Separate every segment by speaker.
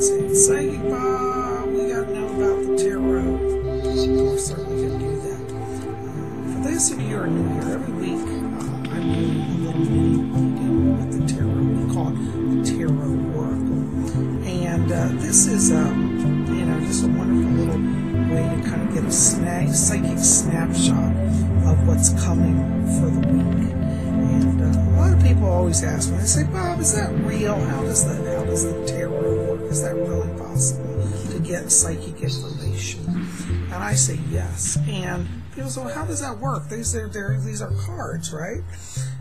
Speaker 1: saying, Psychic Bob, we got to know about the tarot. We're certainly going to do that. For those of you who are new here, every week I'm doing a little mini reading with the tarot. We call it the Tarot Oracle. And this is, just a wonderful little way to kind of get a psychic snapshot of what's coming for the week. And a lot of people always ask me, they say, Bob, is that real? How does the tarot work? Is that really possible to get psychic information? And I say yes. And people say, well, how does that work? These are cards, right?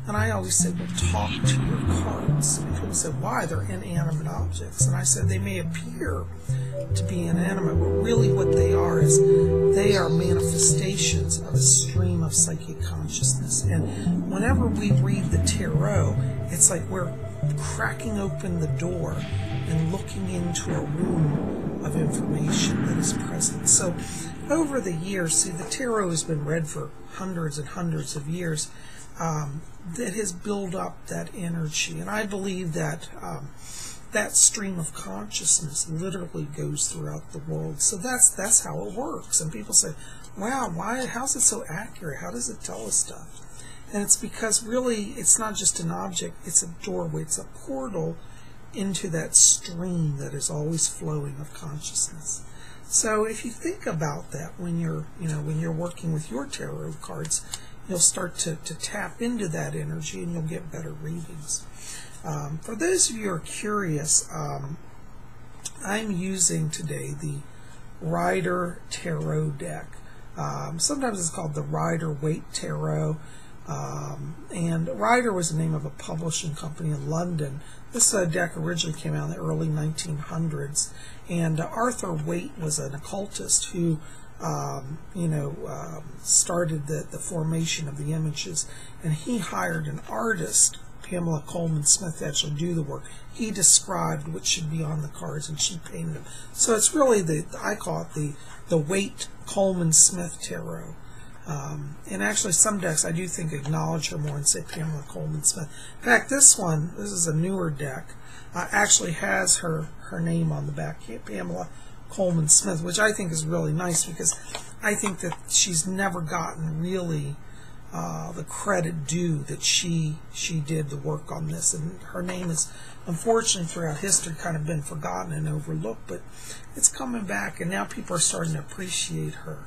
Speaker 1: And I always say, well, talk to your cards. And people say, why? They're inanimate objects. And I said, they may appear to be inanimate, but really what they are is they are manifestations of a stream of psychic consciousness. And whenever we read the tarot, it's like we're cracking open the door and looking into a room of information that is present. So over the years, see, the tarot has been read for hundreds and hundreds of years. That has built up that energy, and I believe that that stream of consciousness literally goes throughout the world. So that's how it works. And people say, wow, how's it so accurate? How does it tell us stuff? And it's because really it's not just an object, it's a doorway, it's a portal into that stream that is always flowing of consciousness. So if you think about that when you're working with your tarot cards, you'll start to tap into that energy and you'll get better readings. For those of you who are curious, I'm using today the Rider Tarot deck. Sometimes it's called the Rider-Waite Tarot. And Rider was the name of a publishing company in London. This deck originally came out in the early 1900s. And Arthur Waite was an occultist who started the formation of the images, and he hired an artist, Pamela Coleman Smith, to actually do the work. He described what should be on the cards, and she painted them. So it's really I call it the Waite Coleman Smith Tarot. And actually, some decks I do think acknowledge her more and say Pamela Coleman Smith. In fact, this is a newer deck, actually has her name on the back, Pamela Coleman Smith, which I think is really nice because I think that she's never gotten really the credit due that she did the work on this, and her name is unfortunately throughout history kind of been forgotten and overlooked, but it's coming back and now people are starting to appreciate her.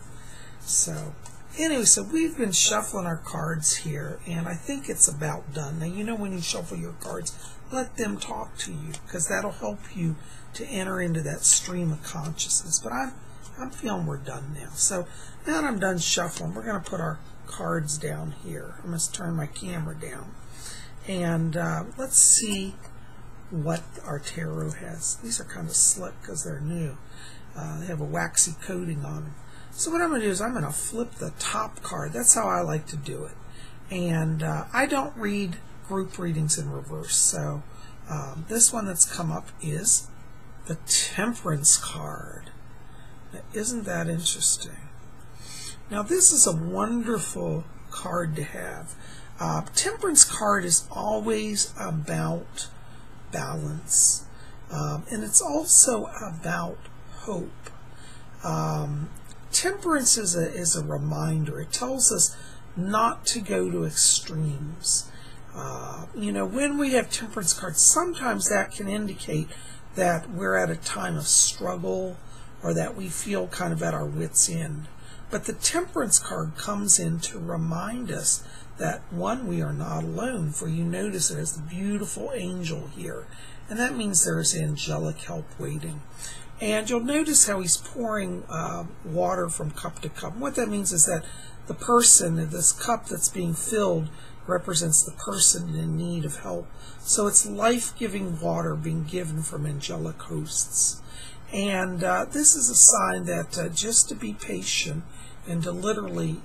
Speaker 1: So anyway, so we've been shuffling our cards here, and I think it's about done. Now, when you shuffle your cards, let them talk to you, because that'll help you to enter into that stream of consciousness. But I'm feeling we're done now. So now that I'm done shuffling, we're going to put our cards down here. I'm going to turn my camera down. And let's see what our tarot has. These are kind of slick because they're new. They have a waxy coating on them. So what I'm going to do is I'm going to flip the top card. That's how I like to do it. And I don't read group readings in reverse. So this one that's come up is the Temperance card. Now, isn't that interesting? Now this is a wonderful card to have. Temperance card is always about balance. And it's also about hope. Temperance is a reminder. It tells us not to go to extremes. When we have temperance cards, sometimes that can indicate that we're at a time of struggle or that we feel kind of at our wits' end. But the temperance card comes in to remind us that, one, we are not alone, for you notice it has the beautiful angel here. And that means there is angelic help waiting. And you'll notice how he's pouring water from cup to cup. What that means is that the person, this cup that's being filled, represents the person in need of help. So it's life-giving water being given from angelic hosts. And this is a sign that just to be patient and to literally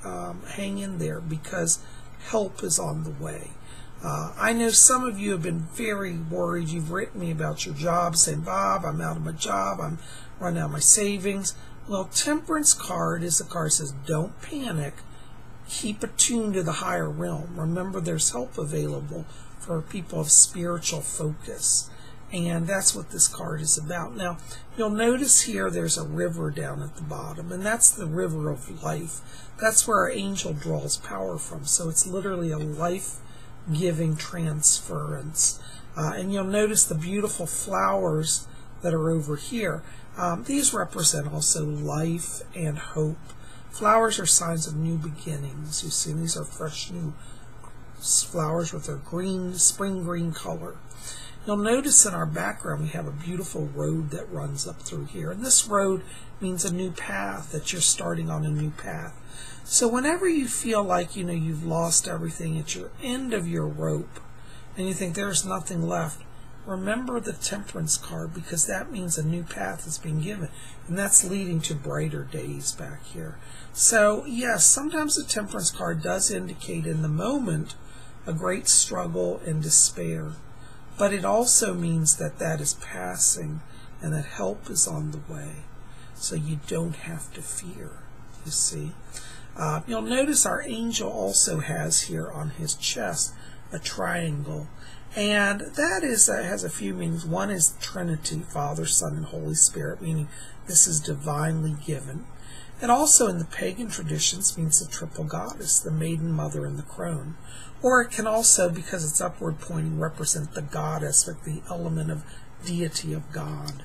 Speaker 1: hang in there, because help is on the way. I know some of you have been very worried. You've written me about your job, saying, Bob, I'm out of my job, I'm running out of my savings. Well, Temperance card is a card that says, don't panic. Keep attuned to the higher realm. Remember, there's help available for people of spiritual focus. And that's what this card is about. Now, you'll notice here there's a river down at the bottom, and that's the river of life. That's where our angel draws power from. So it's literally a life-giving transference. And you'll notice the beautiful flowers that are over here. These represent also life and hope. Flowers are signs of new beginnings. You see, these are fresh new flowers with their green, spring green color. You'll notice in our background we have a beautiful road that runs up through here. And this road means a new path, that you're starting on a new path. So whenever you feel like, you've lost everything at your end of your rope, and you think there's nothing left, remember the Temperance card, because that means a new path is being given. And that's leading to brighter days back here. So yes, sometimes the Temperance card does indicate in the moment a great struggle and despair. But it also means that that is passing and that help is on the way. So you don't have to fear, you see. You'll notice our angel also has here on his chest a triangle. And that has a few meanings. One is Trinity, Father, Son, and Holy Spirit, meaning this is divinely given. It also in the pagan traditions means the triple goddess, the maiden, mother, and the crone. Or it can also, because it's upward pointing, represent the goddess with the element of deity of God.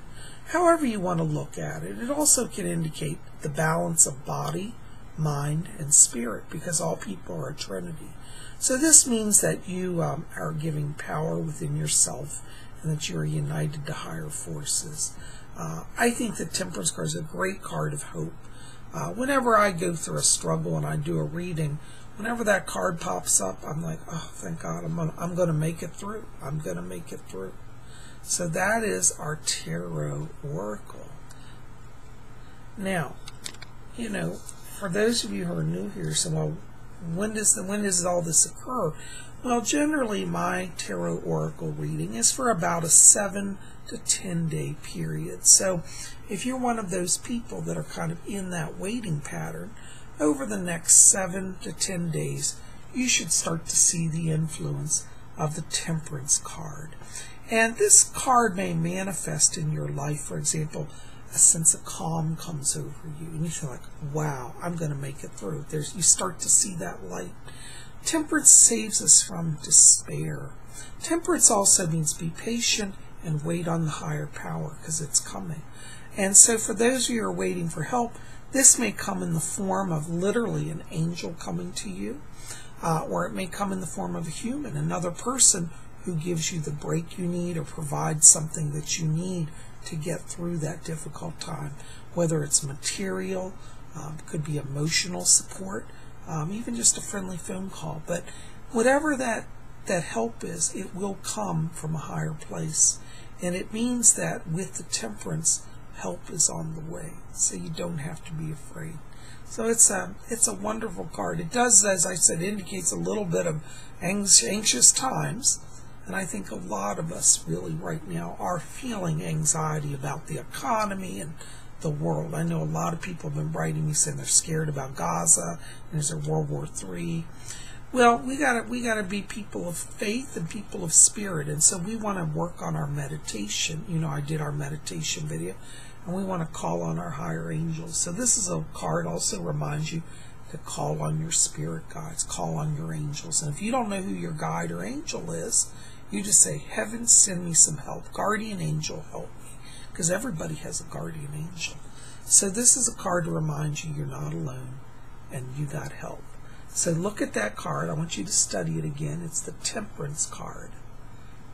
Speaker 1: However you want to look at it, it also can indicate the balance of body, mind, and spirit, because all people are a trinity. So this means that you are giving power within yourself and that you are united to higher forces. I think the Temperance card is a great card of hope. Whenever I go through a struggle and I do a reading, whenever that card pops up, I'm like, oh, thank God, I'm going to make it through. I'm going to make it through. So that is our Tarot Oracle. Now, for those of you who are new here, so well, when does all this occur? Well, generally my Tarot Oracle reading is for about a 7 to 10 day period. So if you're one of those people that are kind of in that waiting pattern, over the next 7 to 10 days, you should start to see the influence of the Temperance card. And this card may manifest in your life. For example, a sense of calm comes over you, and you feel like, wow, I'm going to make it through. You start to see that light. Temperance saves us from despair. Temperance also means be patient and wait on the higher power, because it's coming. And so for those of you who are waiting for help, this may come in the form of literally an angel coming to you, or it may come in the form of a human, another person who gives you the break you need or provides something that you need to get through that difficult time, whether it's material, could be emotional support, even just a friendly phone call. But whatever that help is, it will come from a higher place. And it means that with the Temperance, help is on the way, so you don't have to be afraid. So it's a wonderful card. It does, as I said, indicates a little bit of anxious times. And I think a lot of us really right now are feeling anxiety about the economy and the world. I know a lot of people have been writing me saying they're scared about Gaza, and there's a World War III. Well, we gotta be people of faith and people of spirit, and so we want to work on our meditation. I did our meditation video, and we want to call on our higher angels. So this is a card also reminds you to call on your spirit guides, call on your angels. And if you don't know who your guide or angel is, you just say, heaven, send me some help. Guardian angel, help me. Because everybody has a guardian angel. So this is a card to remind you you're not alone and you got help. So look at that card. I want you to study it again. It's the Temperance card.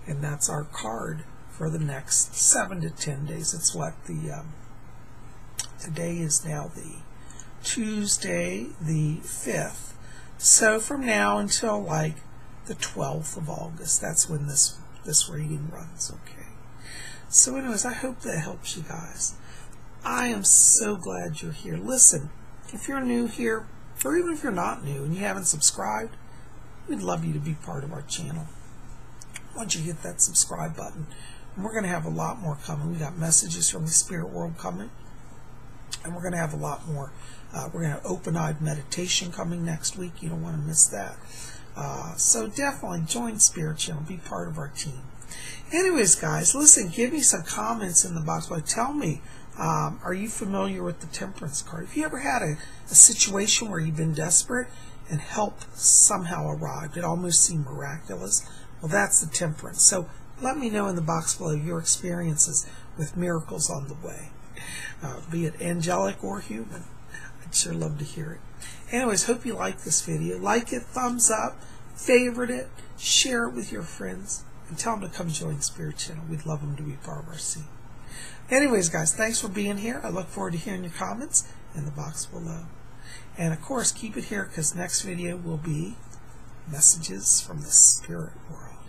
Speaker 1: And that's our card for the next 7 to 10 days. It's what today is now the Tuesday the 5th. So from now until like the 12th of August, that's when this reading runs, okay? So anyways, I hope that helps you guys. I am so glad you're here. Listen, if you're new here, or even if you're not new and you haven't subscribed, we'd love you to be part of our channel. Once you hit that subscribe button, and we're going to have a lot more coming. We got messages from the spirit world coming, and we're going to have a lot more. We're going to have open-eyed meditation coming next week. You don't want to miss that. So definitely join Spirit Channel, be part of our team. Anyways, guys, listen, give me some comments in the box below. Tell me, are you familiar with the Temperance card? Have you ever had a situation where you've been desperate and help somehow arrived? It almost seemed miraculous. Well, that's the Temperance. So let me know in the box below your experiences with miracles on the way, be it angelic or human. I'd sure love to hear it. Anyways, hope you like this video. Like it, thumbs up, favorite it, share it with your friends, and tell them to come join Spirit Channel. We'd love them to be part of our scene. Anyways, guys, thanks for being here. I look forward to hearing your comments in the box below. And, of course, keep it here because next video will be messages from the spirit world.